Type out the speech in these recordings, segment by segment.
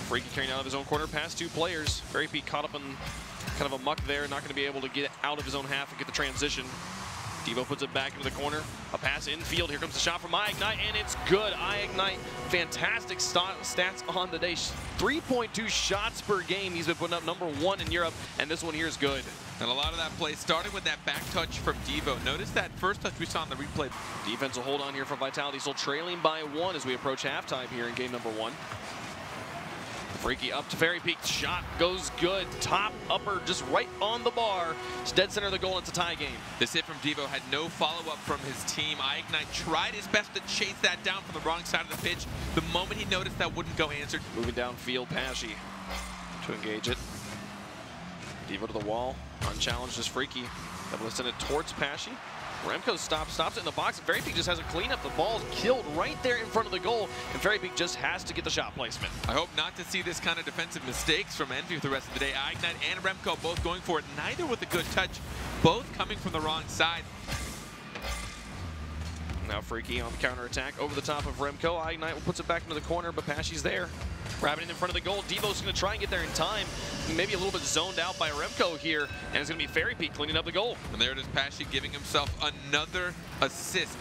Freaky carrying out of his own corner past two players. Fairy Peak caught up in kind of a muck there, not going to be able to get out of his own half and get the transition. Devo puts it back into the corner. A pass infield. Here comes the shot from iIgnite, and it's good. iIgnite, fantastic stats on the day. 3.2 shots per game. He's been putting up #1 in Europe, and this one here is good. And a lot of that play starting with that back touch from Devo. Notice that first touch we saw in the replay. Defense will hold on here for Vitality, still trailing by 1 as we approach halftime here in game #1. Freaky up to Fairy Peak, shot goes good, top upper just right on the bar. It's dead center of the goal, it's a tie game. This hit from Devo had no follow-up from his team. iIgnite tried his best to chase that down from the wrong side of the pitch. The moment he noticed that wouldn't go answered. Moving downfield, Pashy to engage it. Devo to the wall, unchallenged is Freaky. Double send it towards Pashy. Remco stops it in the box. Fairy Peak just has a cleanup. The ball's killed right there in front of the goal, and Fairy Peak just has to get the shot placement. I hope not to see this kind of defensive mistakes from Envy for the rest of the day. iIgnite and Remco both going for it, neither with a good touch, both coming from the wrong side. Now Freaky on the counterattack over the top of Remco. iIgnite puts it back into the corner, but Pashy's there. Grabbing it in front of the goal. Devo's going to try and get there in time. Maybe a little bit zoned out by Remco here, and it's going to be Fairy Peak cleaning up the goal. And there it is, Pashy giving himself another assist,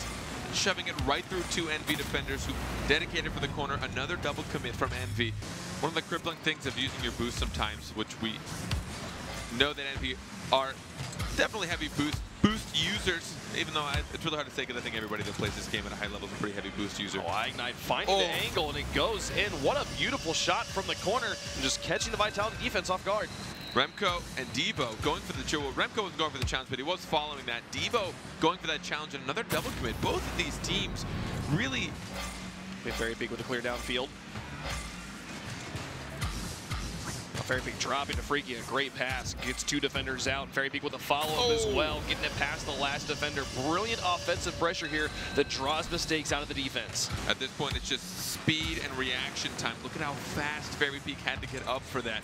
shoving it right through two Envy defenders who dedicated for the corner. Another double commit from Envy. One of the crippling things of using your boost sometimes, which we know that Envy are definitely heavy boost users, even though it's really hard to say because I think everybody that plays this game at a high level is a pretty heavy boost user. Oh, iIgnite finding the angle, and it goes in. What a beautiful shot from the corner, and just catching the Vitality defense off guard. Remco and Devo going for the challenge. Remco wasn't going for the challenge, but he was following that. Devo going for that challenge and another double commit. Both of these teams really... Fairy Peak with a clear downfield. Fairy Peak dropping to Freaky, a great pass, gets two defenders out. Fairy Peak with a follow-up as well, getting it past the last defender. Brilliant offensive pressure here that draws mistakes out of the defense. At this point, it's just speed and reaction time. Look at how fast Fairy Peak had to get up for that.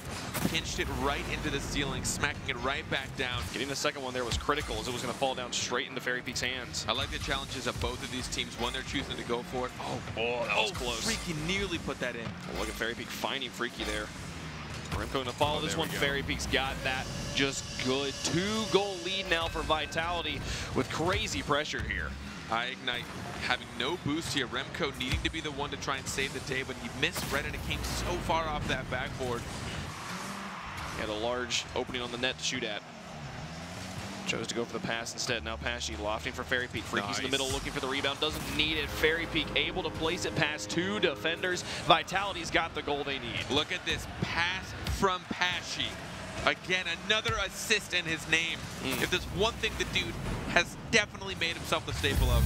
Pinched it right into the ceiling, smacking it right back down. Getting the second one there was critical, as it was going to fall down straight into Fairy Peak's hands. I like the challenges of both of these teams when they're choosing to go for it. Oh, that was close. Freaky nearly put that in. Well, look at Fairy Peak finding Freaky there. Remco going to follow this one. Fairy Peak's got that just good. 2-goal lead now for Vitality with crazy pressure here. iIgnite having no boost here. Remco needing to be the one to try and save the day, but he misread it. It came so far off that backboard. Had a large opening on the net to shoot at. Chose to go for the pass instead. Now Pashy lofting for Fairy Peak. Freaky's in the middle looking for the rebound. Doesn't need it. Fairy Peak able to place it past two defenders. Vitality's got the goal they need. Look at this pass from Pashy. Again, another assist in his name. If there's one thing the dude has definitely made himself the staple of.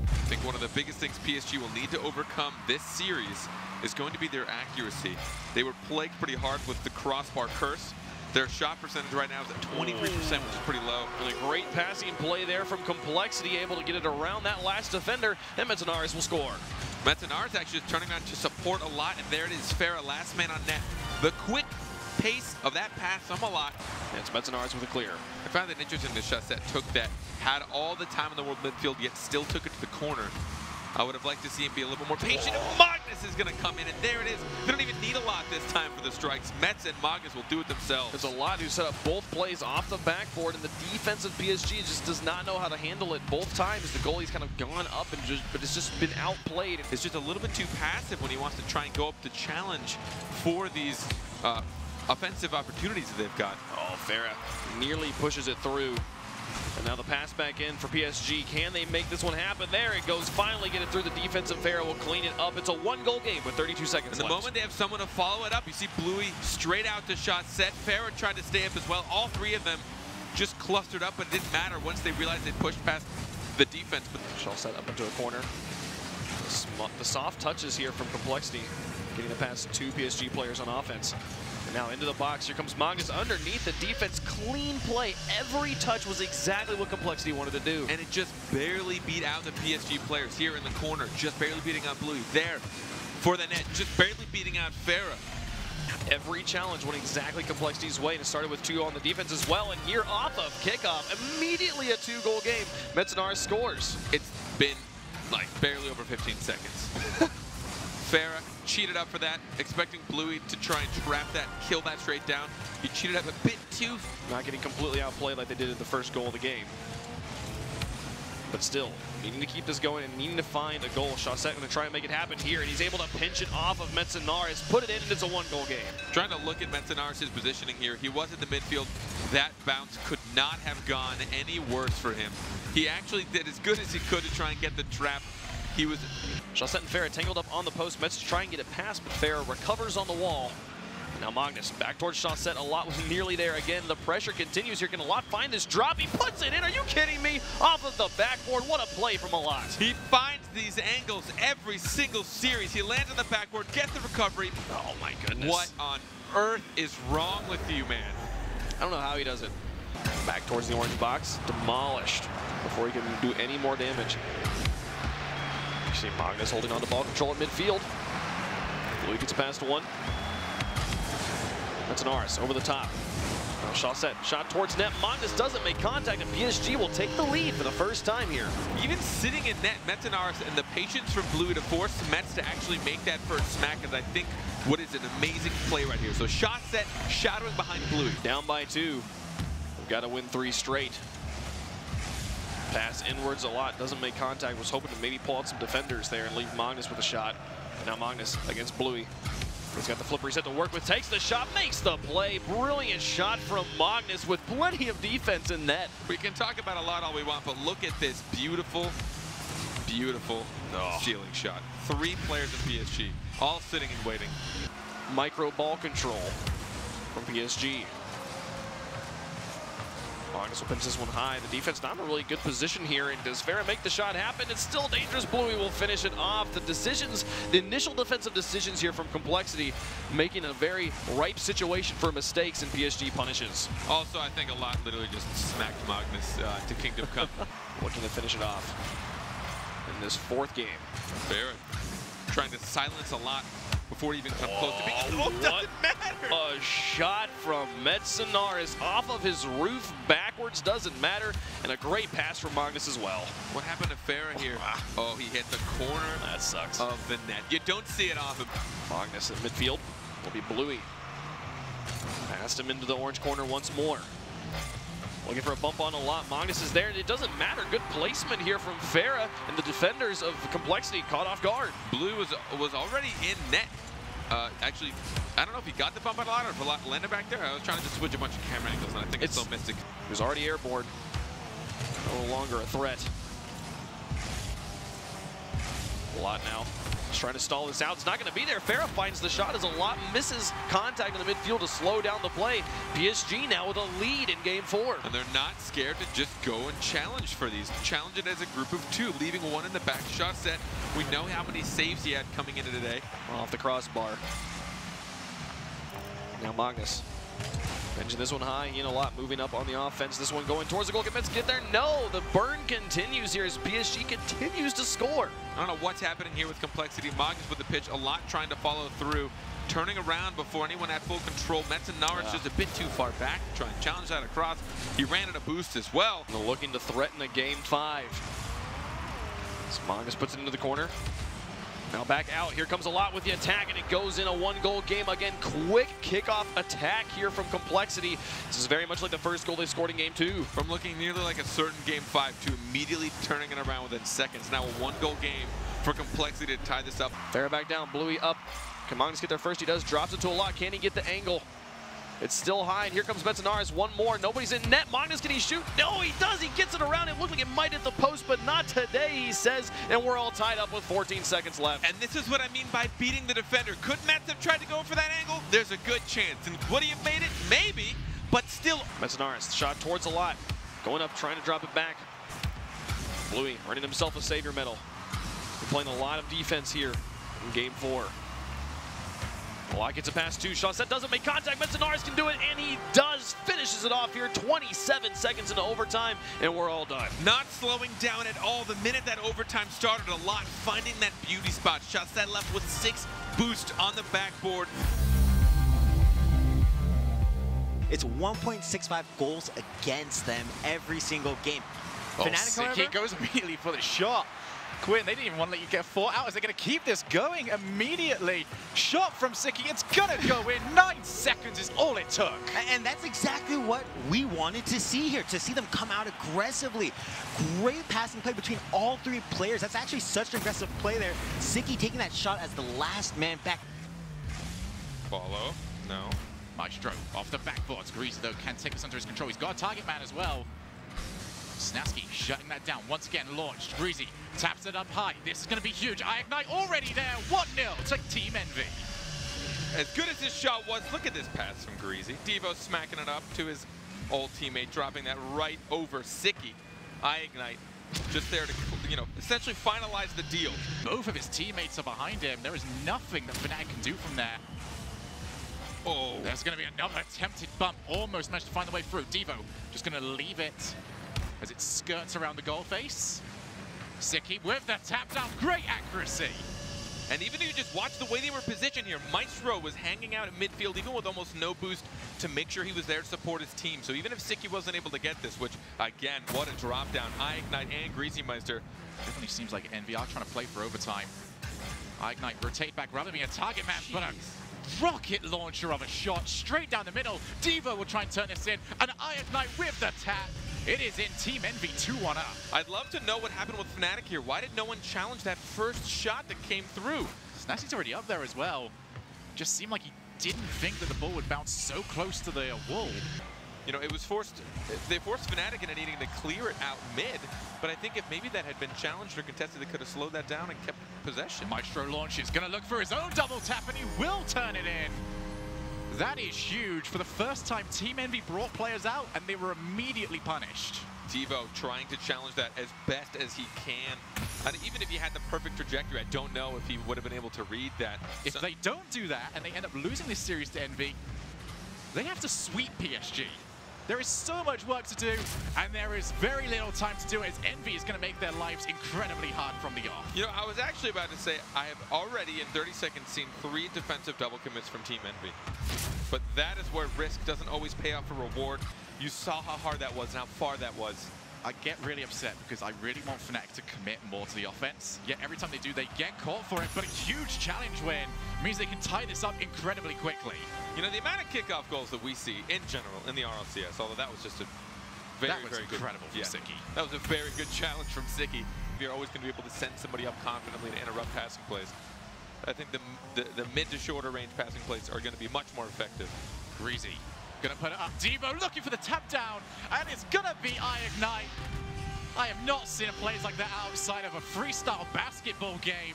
I think one of the biggest things PSG will need to overcome this series is going to be their accuracy. They were plagued pretty hard with the crossbar curse. Their shot percentage right now is at 23%, which is pretty low. And a great passing play there from Complexity, able to get it around that last defender, and Metanares will score. Metanares actually is turning around to support a lot, and there it is, Farah, last man on net. The quick pace of that pass from a lot. And it's Metanares with a clear. I found it interesting the shot set took that, had all the time in the world midfield, yet still took it to the corner. I would have liked to see him be a little bit more patient. Magnus is going to come in, and there it is. They don't even need a lot this time for the strikes. Mets and Magnus will do it themselves. There's a lot who set up both plays off the backboard, and the defense of PSG just does not know how to handle it. Both times, the goalie's kind of gone up, and but it's just been outplayed. It's just a little bit too passive when he wants to try and go up to challenge for these offensive opportunities that they've got. Oh, Farah nearly pushes it through. And now the pass back in for PSG. Can they make this one happen? There it goes. Finally get it through the defense, and Farah will clean it up. It's a 1-goal game with 32 seconds left. And the moment they have someone to follow it up, you see Bluey straight out to shot set. Farah tried to stay up as well. All three of them just clustered up, but it didn't matter once they realized they pushed past the defense. But Shall set up into a corner. The soft touches here from Complexity, getting it past two PSG players on offense. And now into the box, here comes Magnus underneath the defense, clean play. Every touch was exactly what Complexity wanted to do. And it just barely beat out the PSG players here in the corner, just barely beating out Bluey. There for the net, just barely beating out Farah. Every challenge went exactly Complexity's way, and it started with 2 on the defense as well. And here off of kickoff, immediately a 2-goal game. Metzenaar scores. It's been like barely over 15 seconds. Farah cheated up for that, expecting Bluey to try and trap that, kill that straight down. He cheated up a bit too. Not getting completely outplayed like they did in the first goal of the game. But still, needing to keep this going and needing to find a goal. Chaussette going to try and make it happen here, and he's able to pinch it off of Metzenaar. Has put it in, and it's a 1-goal game. Trying to look at Metzenaar's positioning here. He was in the midfield. That bounce could not have gone any worse for him. He actually did as good as he could to try and get the trap. He was... Chaussette and Farah tangled up on the post. Metz to try and get it past, but Farah recovers on the wall. Now Magnus back towards Chaussette. A lot was nearly there again. The pressure continues here. Can Alot find this drop? He puts it in. Are you kidding me? Off of the backboard. What a play from Alot. He finds these angles every single series. He lands on the backboard, gets the recovery. Oh my goodness. What on earth is wrong with you, man? I don't know how he does it. Back towards the orange box. Demolished before he can do any more damage. You see Magnus holding on to ball control at midfield. Blue gets past 1. Metzenaar over the top. Now Chaussette shot towards net. Magnus doesn't make contact, and PSG will take the lead for the first time here. Even sitting in net, Metzenaar and the patience from Bluey to force Metz to actually make that first smack is, I think, what is an amazing play right here. So Chaussette shadowing behind Bluey. Down by 2. We've got to win 3 straight. Pass inwards a lot, doesn't make contact. Was hoping to maybe pull out some defenders there and leave Magnus with a shot. Now Magnus against Bluey. He's got the flipper he's set to work with, takes the shot, makes the play. Brilliant shot from Magnus with plenty of defense in net. We can talk about a lot all we want, but look at this beautiful, beautiful ceiling shot. 3 players in PSG, all sitting and waiting. Micro ball control from PSG. Magnus will pinch this one high. The defense not in a really good position here. And does Farah make the shot happen? It's still dangerous. Bluey will finish it off. The decisions, the initial defensive decisions here from Complexity, making a very ripe situation for mistakes, and PSG punishes. Also, I think Alot literally just smacked Magnus to Kingdom Come. Looking to finish it off in this 4th game. Farah trying to silence Alot before he even comes close to being. What doesn't matter. A shot from Metzenaar is off of his roof backwards, doesn't matter, and a great pass from Magnus as well. What happened to Farah here? Oh, he hit the corner. That sucks. Of the net. You don't see it off him. Magnus at midfield will be Bluey. Passed him into the orange corner once more. Looking for a bump on Alot. Magnus is there, and it doesn't matter. Good placement here from Farah, and the defenders of Complexity caught off guard. Blue was already in net. Actually, I don't know if he got the bump on Alot or if Alot landed back there. I was trying to just switch a bunch of camera angles, and I think it's so mystic. He was already airborne. No longer a threat. Alot now. Just trying to stall this out. It's not going to be there. Farah finds the shot as Alot misses contact in the midfield to slow down the play. PSG now with a lead in game 4. And they're not scared to just go and challenge for these. Challenge it as a group of 2, leaving 1 in the back. Chaussette, we know how many saves he had coming into today. Off the crossbar. Now Magnus. Benching this one high. Alot moving up on the offense. This one going towards the goal. Can Metz get there? No! The burn continues here as PSG continues to score. I don't know what's happening here with Complexity. Magnus with the pitch. Alot trying to follow through. Turning around before anyone had full control. Metzenaar is just a bit too far back. Trying to challenge that across. He ran at a boost as well. And looking to threaten a game 5. So Magnus puts it into the corner. Now back out. Here comes Alot with the attack, and it goes in a 1-goal game again. Quick kickoff attack here from Complexity. This is very much like the first goal they scored in game 2. From looking nearly like a certain game 5 to immediately turning it around within seconds. Now a 1-goal game for Complexity to tie this up. Farah back down. Bluey up. Can Magnus get there first? He does. Drops it to Alot. Can he get the angle? It's still high, and here comes Metzenaar. 1 more. Nobody's in net. Magnus, can he shoot? No, he does. He gets it around. It looked like it might hit the post, but not today, he says. And we're all tied up with 14 seconds left. And this is what I mean by beating the defender. Could Metz have tried to go for that angle? There's a good chance. And would he have made it? Maybe, but still. Metzenaar shot towards Alot. Going up, trying to drop it back. Bluey earning himself a savior medal. We're playing a lot of defense here in game 4. Alot gets a pass to Chaussette, doesn't make contact. Metzenaar can do it, and he does. Finishes it off here. 27 seconds into overtime, and we're all done. Not slowing down at all. The minute that overtime started, Alot finding that beauty spot. Chaussette left with 6 boost on the backboard. It's 1.65 goals against them every single game. Oh, Fnatic, Sicky however, goes immediately for the shot. Quinn, they didn't even want to let you get 4 out. Is they going to keep this going immediately? Shot from Sicky, it's going to go in. 9 seconds is all it took. and that's exactly what we wanted to see here, to see them come out aggressively. Great passing play between all 3 players. That's actually such an aggressive play there. Sicky taking that shot as the last man back. Follow. No. Maestro off the backboards. Greasy, though, can take this under his control. He's got a target man as well. Snasky shutting that down. Once again, launched. Greasy taps it up high. This is going to be huge. ignite already there. 1-0 to Team Envy. As good as this shot was, look at this pass from Greasy. Devo smacking it up to his old teammate, dropping that right over Sicky. ignite just there to, essentially finalize the deal. Both of his teammates are behind him. There is nothing that Fnatic can do from there. Oh. There's going to be another attempted bump. Almost managed to find the way through. Devo just going to leave it as it skirts around the goal face. Sicky with the tap down. Great accuracy. And even if you just watch the way they were positioned here, Maestro was hanging out at midfield, even with almost no boost, to make sure he was there to support his team. So even if Sicky wasn't able to get this, which, again, what a drop down. ignite and Greasy Meister. Definitely seems like Envy are trying to play for overtime. ignite rotate back rather than being a target man, but a rocket launcher of a shot straight down the middle. Devo will try and turn this in, and ignite with the tap. It is in Team Envy 2-1 up. I'd love to know what happened with Fnatic here. Why did no one challenge that first shot that came through? Snasky's already up there as well. Just seemed like he didn't think that the ball would bounce so close to the wall. It was they forced Fnatic into needing to clear it out mid, but I think if maybe that had been challenged or contested, they could have slowed that down and kept possession. Maestro launches, gonna look for his own double tap, and he will turn it in. That is huge. For the first time, Team Envy brought players out, and they were immediately punished. Devo trying to challenge that as best as he can. And even if he had the perfect trajectory, I don't know if he would have been able to read that. If they don't do that, and they end up losing this series to Envy, they have to sweep PSG. There is so much work to do, and there is very little time to do it, as Envy is going to make their lives incredibly hard from the off. I was actually about to say, I have already in 30 seconds seen 3 defensive double commits from Team Envy. But that is where risk doesn't always pay off a reward. You saw how hard that was and how far that was. I get really upset because I really want Fnatic to commit more to the offense. Yet every time they do, they get caught for it. But a huge challenge win means they can tie this up incredibly quickly. The amount of kickoff goals that we see in general in the RLCS, although that was just a very good. Incredible from Sicky. That was a very good challenge from Sicky. You're always going to be able to send somebody up confidently to interrupt passing plays. I think the mid to shorter range passing plays are going to be much more effective. Greasy gonna put it up. Devo looking for the tap down, and it's gonna be ignite. I have not seen a play like that outside of a freestyle basketball game.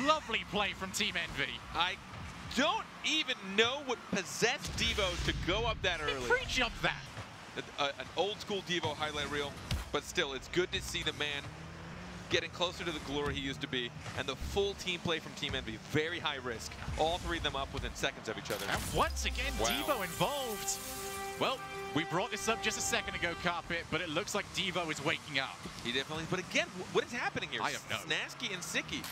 Lovely play from Team Envy. I don't even know what possessed Devo to go up that early. He pre-jumped that. An old school Devo highlight reel, but still, it's good to see the man getting closer to the glory he used to be, and the full team play from Team Envy. Very high risk. All 3 of them up within seconds of each other. And once again, wow. Devo involved. Well, we brought this up just a second ago, Carpet, but it looks like Devo is waking up. He definitely, but again, what is happening here? I have no. Snasky and Sicky.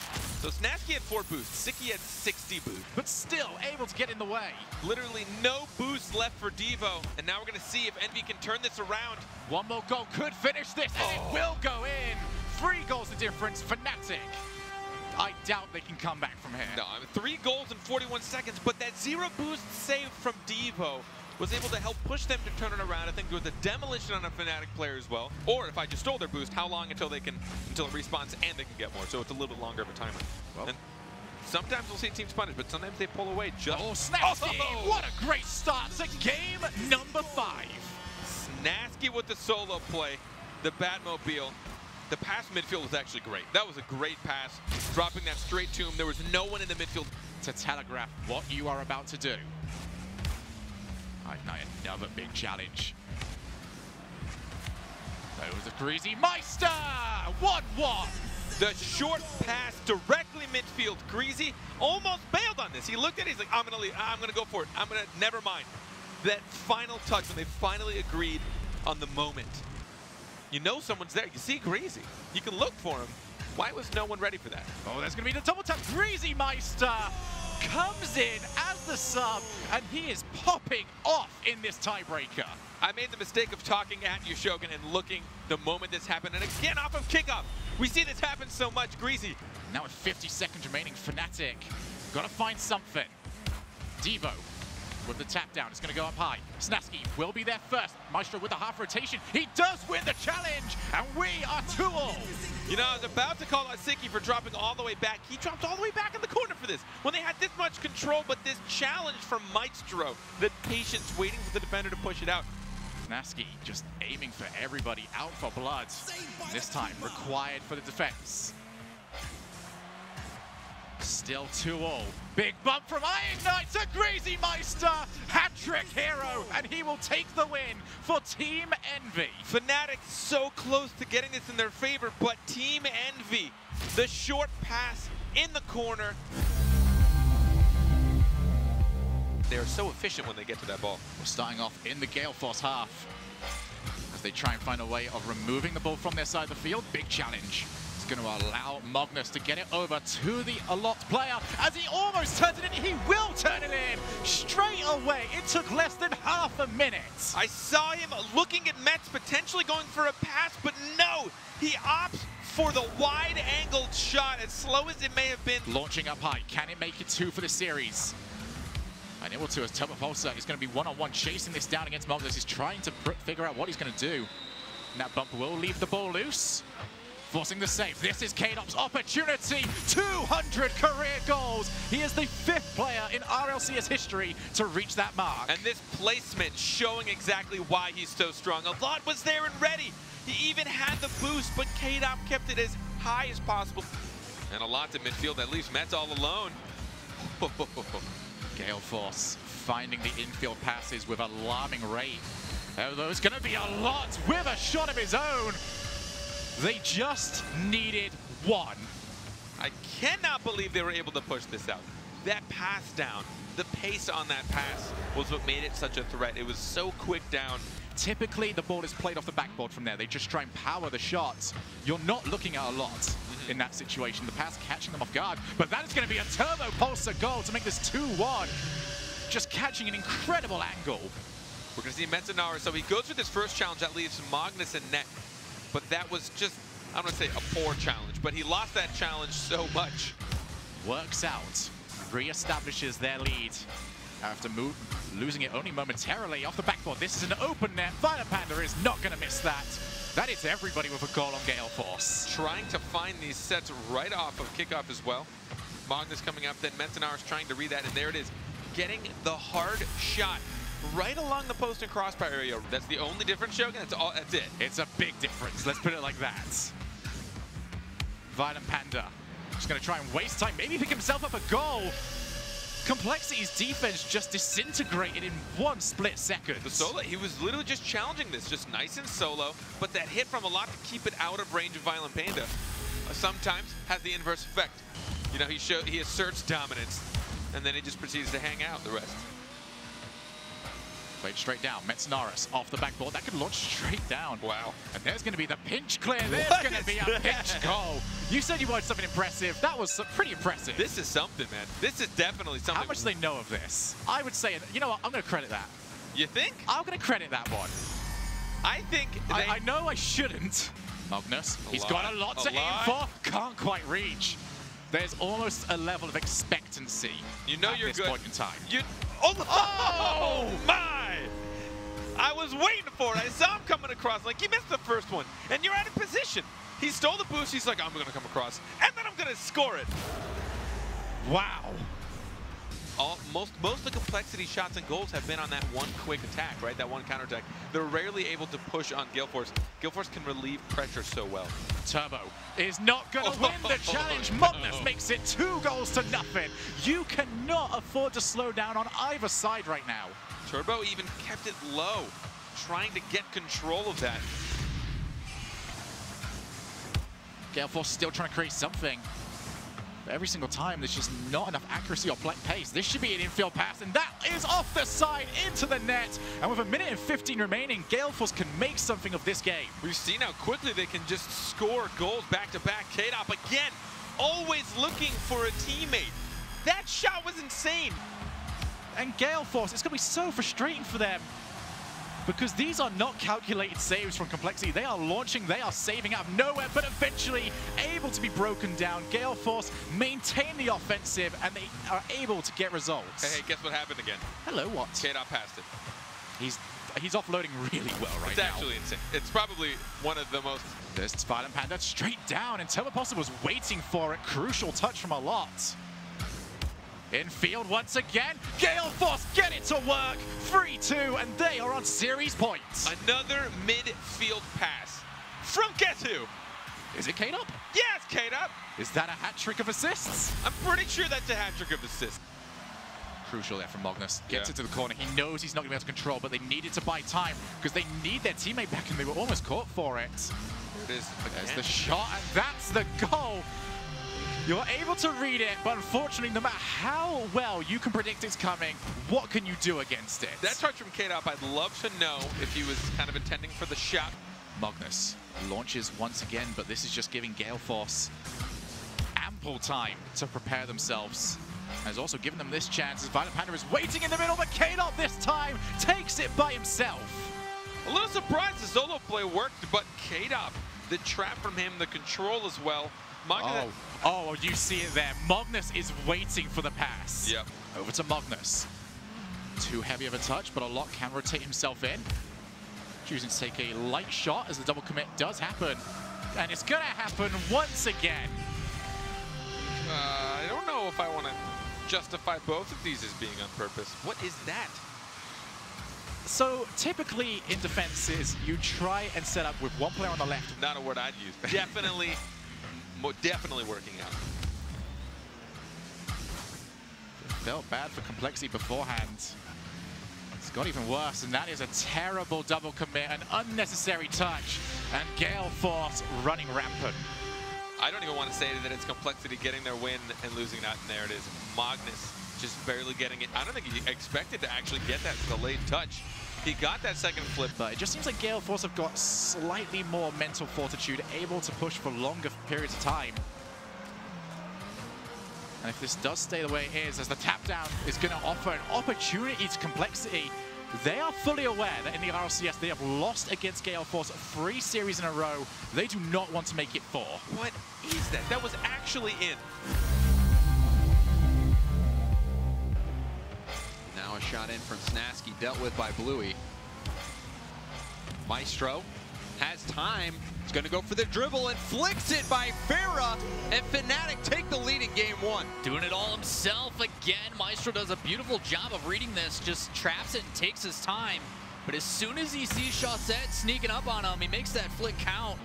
So Snasky had 4 boosts, Sicky had 60 boosts. But still able to get in the way. Literally no boost left for Devo, and now we're gonna see if Envy can turn this around. One more goal could finish this, and it will go in. 3 goals the difference, Fnatic. I doubt they can come back from here. No, 3 goals in 41 seconds, but that 0 boost save from Devo was able to help push them to turn it around. I think there was a demolition on a Fnatic player as well. Or if I just stole their boost, how long until it respawns and they can get more? So it's a little bit longer of a timer. Well, and sometimes we'll see teams punish, but sometimes they pull away just. Oh, Snasky! Oh! What a great start to game number 5. Snasky with the solo play, the Batmobile. The pass midfield was actually great. That was a great pass, dropping that straight to him. There was no one in the midfield to telegraph what you are about to do. Ignite another big challenge. That was a Greasy Meister! 1-1! The short pass directly midfield. Greasy almost bailed on this. He looked at it, he's like, I'm gonna leave, I'm gonna go for it. Never mind. That final touch when they finally agreed on the moment. You know someone's there. You see Greasy. You can look for him. Why was no one ready for that? Oh, there's going to be the double tap. Greasy Meister comes in as the sub, and he is popping off in this tiebreaker. I made the mistake of talking at you, Shogun, and looking the moment this happened. And again, off of kickoff. We see this happen so much, Greasy. Now with 50 seconds remaining, Fnatic gotta find something. Devo with the tap down, it's gonna go up high. Snasky will be there first. Maestro with the half rotation. He does win the challenge, and we are 2-all. You know, I was about to call out Siki for dropping all the way back. He dropped all the way back in the corner for this. When they had this much control, but this challenge from Maestro, the patience waiting for the defender to push it out. Snasky just aiming for everybody, out for blood. This time required for the defense. Still 2-all. Big bump from Ignite to Greasy Meister. Hat-trick hero, and he will take the win for Team Envy. Fnatic so close to getting this in their favor, but Team Envy, the short pass in the corner. They are so efficient when they get to that ball. We're starting off in the Gale Force half as they try and find a way of removing the ball from their side of the field. Big challenge. It's going to allow Magnus to get it over to the Alot player as he almost turns it in. He will turn it in straight away. It took less than half a minute. I saw him looking at Mets, potentially going for a pass, but no, he opts for the wide-angled shot, as slow as it may have been. Launching up high. Can it make it 2 for the series? Unable to, as Turbo Pulsar is going to be one-on-one chasing this down against Magnus. He's trying to figure out what he's going to do. And that bump will leave the ball loose, forcing the save. This is K-Dop's opportunity. 200 career goals. He is the 5th player in RLCS history to reach that mark. And this placement showing exactly why he's so strong. Alot was there and ready. He even had the boost, but K-Dop kept it as high as possible. And Alot in midfield that leaves Mets all alone. Gale Force finding the infield passes with alarming rate. Although it's going to be Alot with a shot of his own. They just needed one. I cannot believe they were able to push this out. That pass down, the pace on that pass was what made it such a threat. It was so quick down. Typically, the ball is played off the backboard from there. They just try and power the shots. You're not looking at Alot in that situation. The pass catching them off guard. But that is going to be a Turbo Pulsar goal to make this 2-1. Just catching an incredible angle. We're going to see Metzenauer. So he goes for this first challenge that leaves Magnus and net. But that was just, I'm going to say a poor challenge. But he lost that challenge so much. Works out. Re-establishes their lead. After losing it only momentarily off the backboard. This is an open net. Violent Panda is not going to miss that. That is everybody with a goal on Gale Force. Trying to find these sets right off of kickoff as well. Magnus coming up, then Metzenauer is trying to read that, and there it is. Getting the hard shot right along the post and crossbar area. That's the only difference, Shogun. That's it. It's a big difference. Let's put it like that. Violent Panda just going to try and waste time. Maybe pick himself up a goal. Complexity's defense just disintegrated in 1 split second. The solo, he was literally just challenging this, just nice and solo, but that hit from Alot to keep it out of range of Violent Panda sometimes has the inverse effect. You know, he asserts dominance, and then he just proceeds to hang out the rest. Played straight down. Metznaris off the backboard. That could launch straight down. Wow. And there's going to be the pinch clear. There's going to be a pinch goal. You said you wanted something impressive. That was pretty impressive. This is something, man. This is definitely something. How much do they know of this? I would say, you know what? I'm going to credit that. You think? I'm going to credit that one. I think I know I shouldn't. Magnus, he's got a lot to aim for. Can't quite reach. There's almost a level of expectancy. You know you're at this good. point in time. Oh my! I was waiting for it. I saw him coming across. Like, he missed the first one, and you're out of position. He stole the boost. He's like, I'm going to come across, and then I'm going to score it. Wow. Most of the complexity shots and goals have been on that one quick attack, right? That one counterattack. They're rarely able to push on Gale Force. Gale Force can relieve pressure so well. Turbo is not going to win the challenge. Magnus makes it 2-0. You cannot afford to slow down on either side right now. Turbo even kept it low, trying to get control of that. Gale Force still trying to create something. But every single time, there's just not enough accuracy or pace. This should be an infield pass, and that is off the side into the net. And with 1 minute and 15 remaining, Gale Force can make something of this game. We've seen how quickly they can just score goals back-to-back. K-Dop again, always looking for a teammate. That shot was insane. And Gale Force, it's going to be so frustrating for them because these are not calculated saves from Complexity. They are launching, they are saving out of nowhere, but eventually able to be broken down. Gale Force maintain the offensive, and they are able to get results. Hey, guess what happened again? Hello, what? K-Dot passed it. He's offloading really well right now. It's actually insane. It's probably one of the most... There's Violent Panda straight down, and Teleposter was waiting for it. Crucial touch from a lot. Infield once again. Gale Force get it to work. 3-2, and they are on series points. Another midfield pass from guess who? Is it K-Dot? Yes, K-Dot. Is that a hat trick of assists? I'm pretty sure that's a hat trick of assists. Crucial there from Magnus. Gets it to the corner. He knows he's not going to be able to control, but they needed to buy time because they need their teammate back, and they were almost caught for it. There it is. There's the shot, and that's the goal. You're able to read it, but unfortunately, no matter how well you can predict it's coming, what can you do against it? That touch from K-Dot, I'd love to know if he was kind of intending for the shot. Magnus launches once again, but this is just giving Gale Force ample time to prepare themselves. And has also given them this chance as Violent Panda is waiting in the middle, but K-Dot this time takes it by himself. A little surprised the solo play worked, but K-Dot, the trap from him, the control as well. Magnus. Oh, you see it there. Magnus is waiting for the pass. Yep. Over to Magnus. Too heavy of a touch, but a lot can rotate himself in. Choosing to take a light shot as the double commit does happen. And it's going to happen once again. I don't know if I want to justify both of these as being on purpose. What is that? So typically in defenses, you try and set up with one player on the left. Not a word I'd use. Definitely, definitely working out. Felt bad for Complexity beforehand. It's got even worse, and that is a terrible double commit, an unnecessary touch, and Gale Force running rampant. I don't even want to say that it's Complexity getting their win and losing that, and there it is. Magnus just barely getting it. I don't think he expected to actually get that delayed touch. He got that second flip. But it just seems like Gale Force have got slightly more mental fortitude, able to push for longer periods of time. And if this does stay the way it is, as the tap down is going to offer an opportunity to Complexity, they are fully aware that in the RLCS they have lost against Gale Force 3 series in a row. They do not want to make it 4. What is that? That was actually in. Now a shot in from Snasky, dealt with by Bluey. Maestro has time. He's going to go for the dribble and flicks it by Farah, and Fnatic take the lead in game 1. Doing it all himself again. Maestro does a beautiful job of reading this, just traps it and takes his time. But as soon as he sees Chaussette sneaking up on him, he makes that flick count.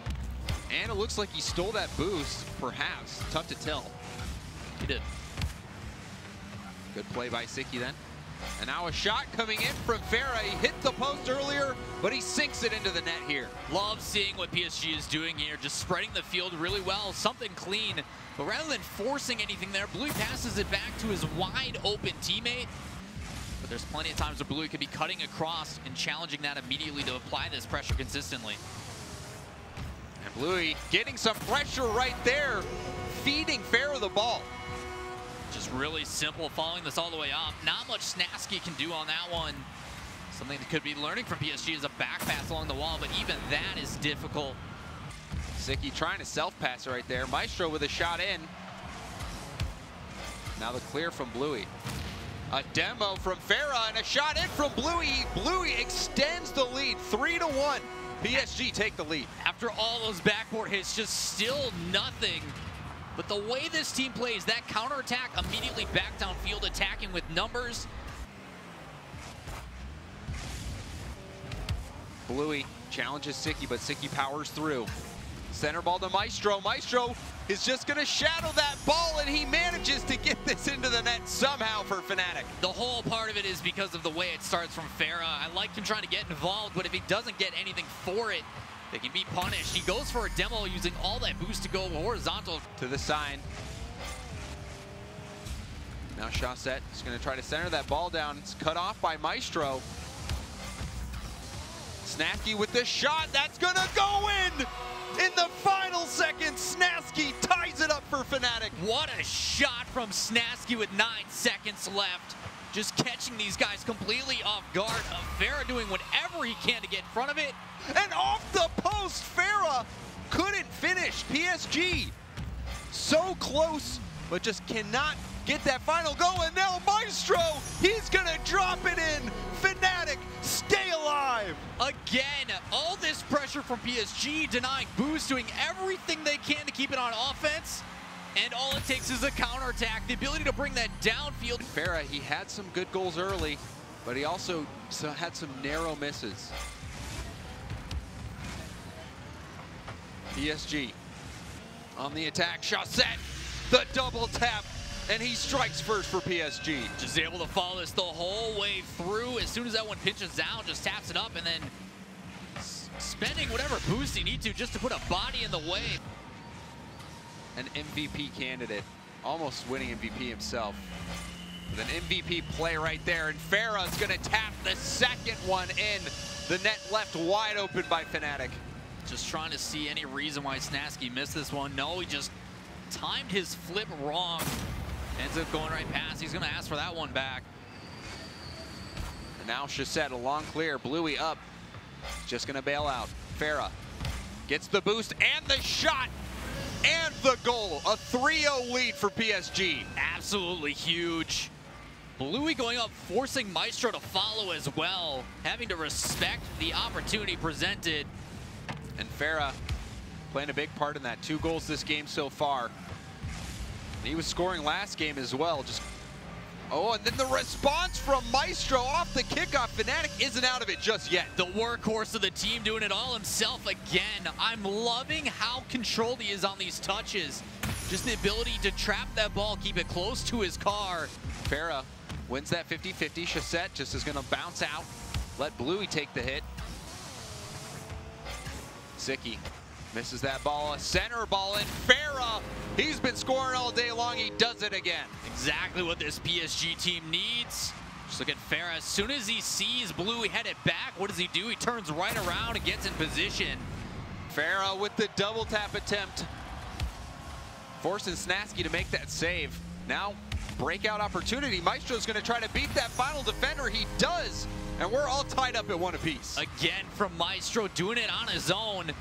And it looks like he stole that boost, perhaps. Tough to tell. He did. Good play by Siki then. And now a shot coming in from Farah. He hit the post earlier, but he sinks it into the net here. Love seeing what PSG is doing here, just spreading the field really well, something clean. But rather than forcing anything there, Bluey passes it back to his wide open teammate. But there's plenty of times where Bluey could be cutting across and challenging that immediately to apply this pressure consistently. And Bluey getting some pressure right there, feeding Farah the ball. Just really simple, following this all the way up. Not much Snasky can do on that one. Something that could be learning from PSG is a back pass along the wall, but even that is difficult. Siki trying to self-pass right there. Maestro with a shot in. Now the clear from Bluey. A demo from Farah and a shot in from Bluey. Bluey extends the lead, 3-1. PSG take the lead. After all those backboard hits, just still nothing. But the way this team plays, that counterattack immediately back downfield, attacking with numbers. Bluey challenges Siki, but Siki powers through. Center ball to Maestro. Maestro is just going to shadow that ball, and he manages to get this into the net somehow for Fnatic. The whole part of it is because of the way it starts from Farah. I like him trying to get involved, but if he doesn't get anything for it, they can be punished. He goes for a demo using all that boost to go horizontal. To the sign. Now Chaussette is going to try to center that ball down. It's cut off by Maestro. Snasky with the shot. That's going to go in! In the final seconds, Snasky ties it up for Fnatic. What a shot from Snasky with 9 seconds left. Just catching these guys completely off guard. Farah doing whatever he can to get in front of it. And off the post, Farah couldn't finish. PSG so close, but just cannot get that final go. And now Maestro, he's gonna drop it in. Fnatic, stay alive. Again, all this pressure from PSG, denying Boost, doing everything they can to keep it on offense. And all it takes is a counterattack, the ability to bring that downfield. Farah, he had some good goals early, but he also had some narrow misses. PSG on the attack. Chaussette, the double tap, and he strikes first for PSG. Just able to follow this the whole way through. As soon as that one pitches down, just taps it up, and then spending whatever boost you need to just to put a body in the way. An MVP candidate, almost winning MVP himself. With an MVP play right there, and Farah's gonna tap the second one in. The net left wide open by Fnatic. Just trying to see any reason why Snasky missed this one. No, he just timed his flip wrong. Ends up going right past. He's gonna ask for that one back. And now Chaussette, a long clear, Bluey up. Just gonna bail out. Farah gets the boost and the shot. And the goal, a 3-0 lead for PSG. Absolutely huge. Bluey going up, forcing Maestro to follow as well, having to respect the opportunity presented. And Farah playing a big part in that. 2 goals this game so far. He was scoring last game as well. Oh, and then the response from Maestro off the kickoff. Fnatic isn't out of it just yet. The workhorse of the team doing it all himself again. I'm loving how controlled he is on these touches. Just the ability to trap that ball, keep it close to his car. Farah wins that 50-50. Chaussette just is going to bounce out. Let Bluey take the hit. Sicky misses that ball. A center ball in. Farah, he's been scoring all day long. He does it again. Exactly what this PSG team needs. Just look at Farah. As soon as he sees Bluey headed back, what does he do? He turns right around and gets in position. Farah with the double tap attempt. Forcing Snasky to make that save. Now, breakout opportunity. Maestro's going to try to beat that final defender. He does. And we're all tied up at 1 apiece. Again from Maestro, doing it on his own.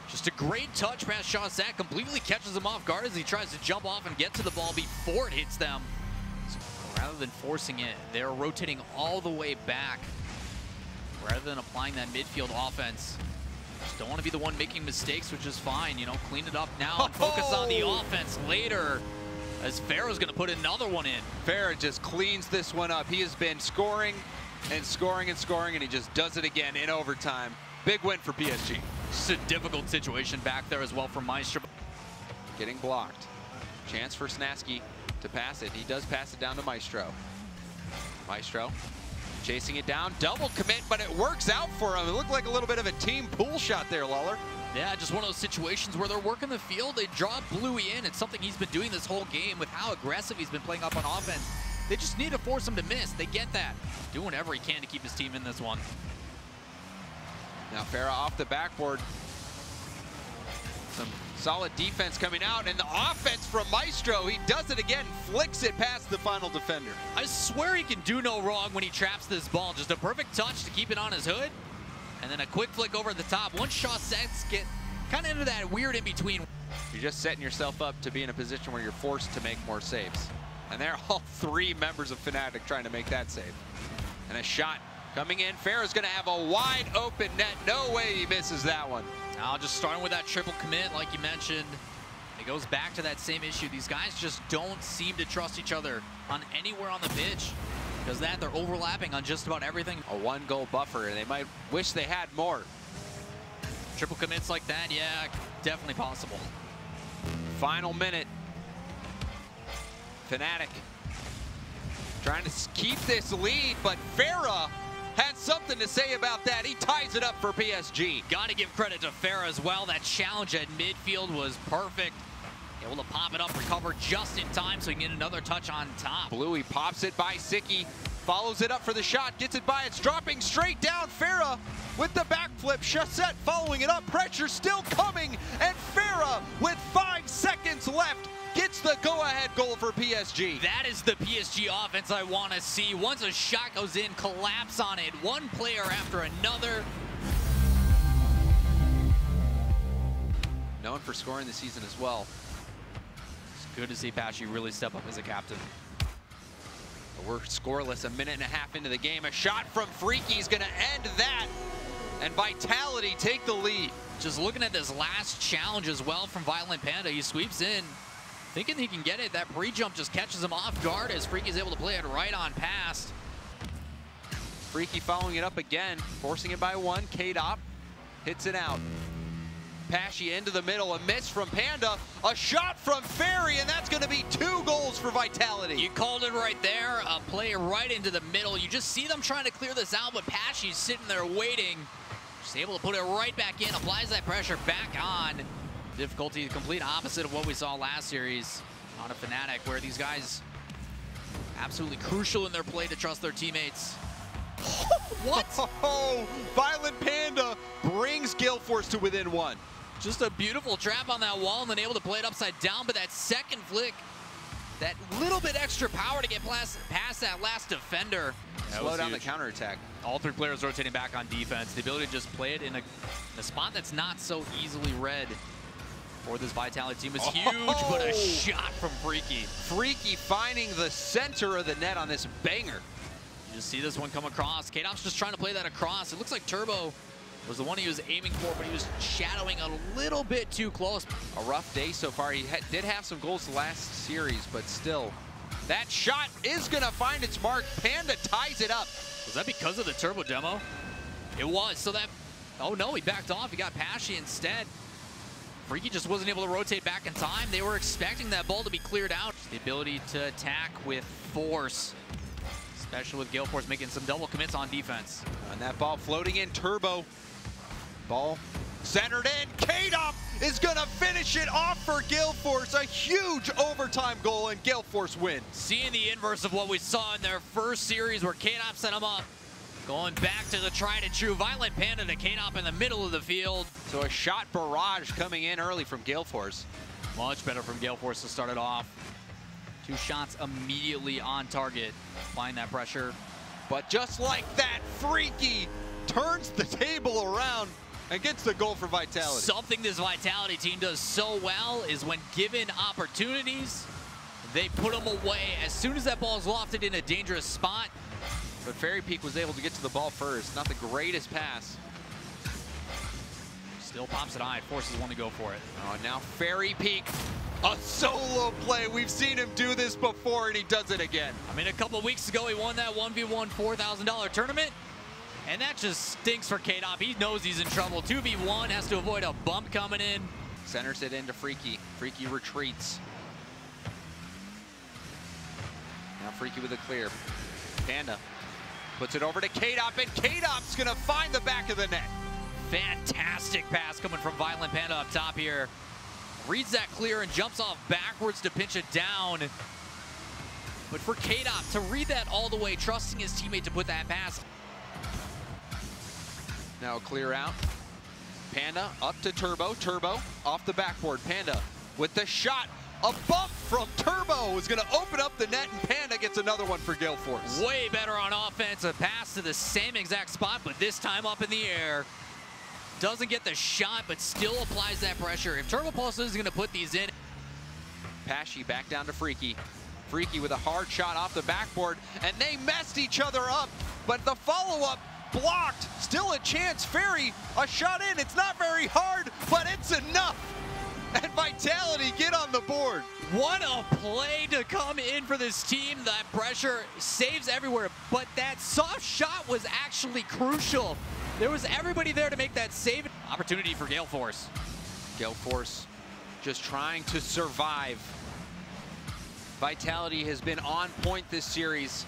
Just a great touch past Chaussette, completely catches him off guard as he tries to jump off and get to the ball before it hits them. So rather than forcing it, they're rotating all the way back rather than applying that midfield offense. Just don't want to be the one making mistakes, which is fine. You know, clean it up now and focus on the offense later, as Farah's going to put another one in. Farah just cleans this one up. He has been scoring and scoring and scoring, and he just does it again in overtime. Big win for PSG. It's a difficult situation back there as well for Maestro. Getting blocked. Chance for Snasky to pass it. He does pass it down to Maestro. Maestro chasing it down. Double commit, but it works out for him. It looked like a little bit of a team pool shot there, Lawler. Yeah, just one of those situations where they're working the field. They draw Bluey in. It's something he's been doing this whole game with how aggressive he's been playing up on offense. They just need to force him to miss. They get that. Doing whatever he can to keep his team in this one. Now Farah off the backboard. Some solid defense coming out, and the offense from Maestro. He does it again, flicks it past the final defender. I swear he can do no wrong when he traps this ball. Just a perfect touch to keep it on his hood, and then a quick flick over the top. Once Chaussette get kind of into that weird in-between. You're just setting yourself up to be in a position where you're forced to make more saves. And they're all 3 members of Fnatic trying to make that save. And a shot coming in. Farah's going to have a wide open net. No way he misses that one. Now just starting with that triple commit, like you mentioned, it goes back to that same issue. These guys just don't seem to trust each other on anywhere on the pitch. Because that, they're overlapping on just about everything. A 1-goal buffer, and they might wish they had more. Triple commits like that, yeah, definitely possible. Final minute. Fnatic trying to keep this lead, but Farah had something to say about that. He ties it up for PSG. Got to give credit to Farah as well. That challenge at midfield was perfect. Able to pop it up, recover just in time so he can get another touch on top. Bluey pops it by Sicky, follows it up for the shot, gets it by, it's dropping straight down. Farah with the backflip. Chaussette following it up, pressure still coming, and Farah with 5 seconds left gets the go-ahead goal for PSG. That is the PSG offense I want to see. Once a shot goes in, collapse on it. One player after another. Known for scoring this season as well. It's good to see Pesci really step up as a captain. But we're scoreless, a minute and a half into the game. A shot from Freaky is going to end that. And Vitality take the lead. Just looking at this last challenge as well from Violent Panda. He sweeps in, thinking he can get it. That pre-jump just catches him off guard as Freaky's able to play it right on past. Freaky following it up again, forcing it by one. K-Dop hits it out. Pesci into the middle, a miss from Panda, a shot from Ferry, and that's going to be 2 goals for Vitality. You called it right there, a play right into the middle. You just see them trying to clear this out, but Pesci's sitting there waiting. Just able to put it right back in, applies that pressure back on. Difficulty, the complete opposite of what we saw last series on a Fnatic, where these guys absolutely crucial in their play to trust their teammates. What? Oh, Violent Panda brings Galeforce to within 1. Just a beautiful trap on that wall and then able to play it upside down, but that second flick, that little bit extra power to get past that last defender. Slow down the counterattack. All 3 players rotating back on defense. The ability to just play it in a spot that's not so easily read for this Vitality team is huge, but a shot from Freaky. Freaky finding the center of the net on this banger. You just see this one come across. K-Dop's just trying to play that across. It looks like Turbo was the one he was aiming for, but he was shadowing a little bit too close. A rough day so far. He did have some goals last series, but still. That shot is going to find its mark. Panda ties it up. Was that because of the Turbo demo? It was. So that, oh no, he backed off. He got Pesci instead. Freaky just wasn't able to rotate back in time. They were expecting that ball to be cleared out. The ability to attack with force, especially with Galeforce making some double commits on defense. And that ball floating in, Turbo. Ball centered in. K-Dop is going to finish it off for Galeforce. A huge overtime goal, and Galeforce wins. Seeing the inverse of what we saw in their first series where K-Dop set him up. Going back to the tried and true Violent Panda to K-Dop in the middle of the field. So a shot barrage coming in early from Galeforce. Much better from Galeforce to start it off. 2 shots immediately on target, applying that pressure. But just like that, Freaky turns the table around and gets the goal for Vitality. Something this Vitality team does so well is when given opportunities, they put them away as soon as that ball is lofted in a dangerous spot. But Fairy Peak was able to get to the ball first. Not the greatest pass. Still pops it high, forces one to go for it. Oh, and now Fairy Peak, a solo play. We've seen him do this before, and he does it again. I mean, a couple weeks ago, he won that 1v1 $4,000 tournament. And that just stinks for K-Dop. He knows he's in trouble. 2v1, has to avoid a bump coming in. Centers it into Freaky. Freaky retreats. Now Freaky with a clear. Panda puts it over to K-Dop, and K-Dop's gonna find the back of the net. Fantastic pass coming from Violent Panda up top here. Reads that clear and jumps off backwards to pinch it down. But for K-Dop to read that all the way, trusting his teammate to put that pass. Now clear out. Panda up to Turbo. Turbo off the backboard. Panda with the shot. A bump from Turbo is going to open up the net, and Panda gets another one for Galeforce. Way better on offense. A pass to the same exact spot, but this time up in the air. Doesn't get the shot, but still applies that pressure. If Turbo Pulse is going to put these in. Pesci back down to Freaky. Freaky with a hard shot off the backboard, and they messed each other up, but the follow-up blocked. Still a chance. Fairy, a shot in. It's not very hard, but it's enough. And Vitality get on the board. What a play to come in for this team. That pressure saves everywhere, but that soft shot was actually crucial. There was everybody there to make that save. Opportunity for Galeforce. Galeforce just trying to survive. Vitality has been on point this series.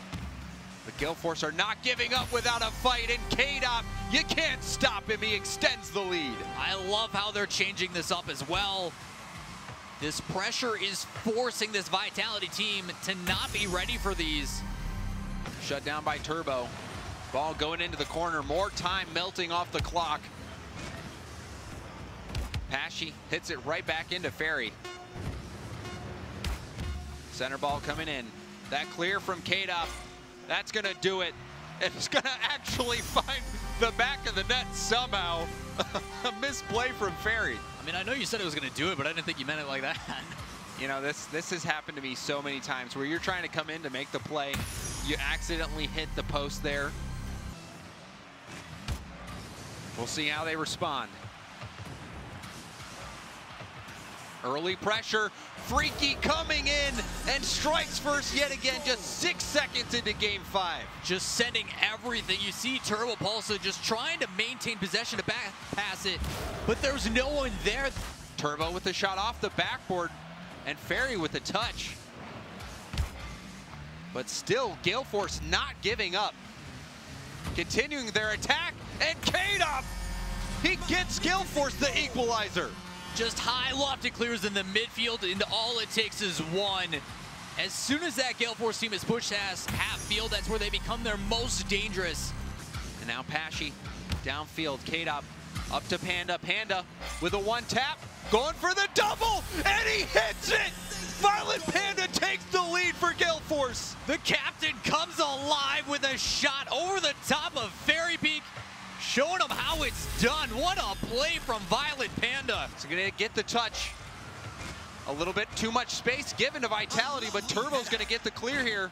But Galeforce are not giving up without a fight, and K-Dop, you can't stop him. He extends the lead. I love how they're changing this up as well. This pressure is forcing this Vitality team to not be ready for these. Shut down by Turbo. Ball going into the corner. More time melting off the clock. Pesci hits it right back into Fairy. Center ball coming in. That clear from K-Dop. That's going to do it. It's going to actually find the back of the net somehow. A misplay from Ferry. I mean, I know you said it was going to do it, but I didn't think you meant it like that. You know, this has happened to me so many times where you're trying to come in to make the play. You accidentally hit the post there. We'll see how they respond. Early pressure, Freaky coming in and strikes first yet again, just 6 seconds into game 5. Just sending everything. You see Turbo Pulsa just trying to maintain possession to back pass it, but there's no one there. Turbo with the shot off the backboard and Ferry with the touch. But still, Gale Force not giving up. Continuing their attack, and K-Dop, he gets Gale Force the equalizer. Just high lofted clears in the midfield, and all it takes is one. As soon as that Gale Force team is pushed past half field, that's where they become their most dangerous. And now Pashy downfield, K-Dop up to Panda. Panda with a one tap, going for the double, and he hits it! Violent Panda takes the lead for Gale Force. The captain comes alive with a shot over the top of Fairy Peak, showing them how it's done. What a play from Violent Panda. He's gonna get the touch. A little bit too much space given to Vitality, but Turbo's gonna get the clear here.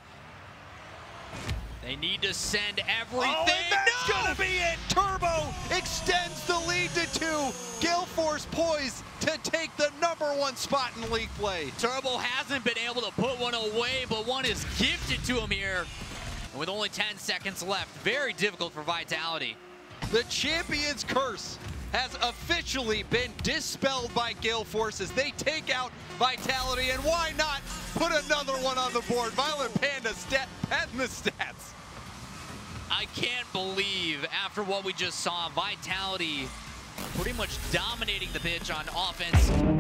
They need to send everything. Oh, and that's gonna be it. Turbo extends the lead to 2. Gale Force poised to take the #1 spot in league play. Turbo hasn't been able to put one away, but one is gifted to him here. And with only 10 seconds left, very difficult for Vitality. The champion's curse has officially been dispelled by Gale Force as they take out Vitality, and why not put another one on the board? Violent Panda patting the stats. I can't believe, after what we just saw, Vitality pretty much dominating the pitch on offense.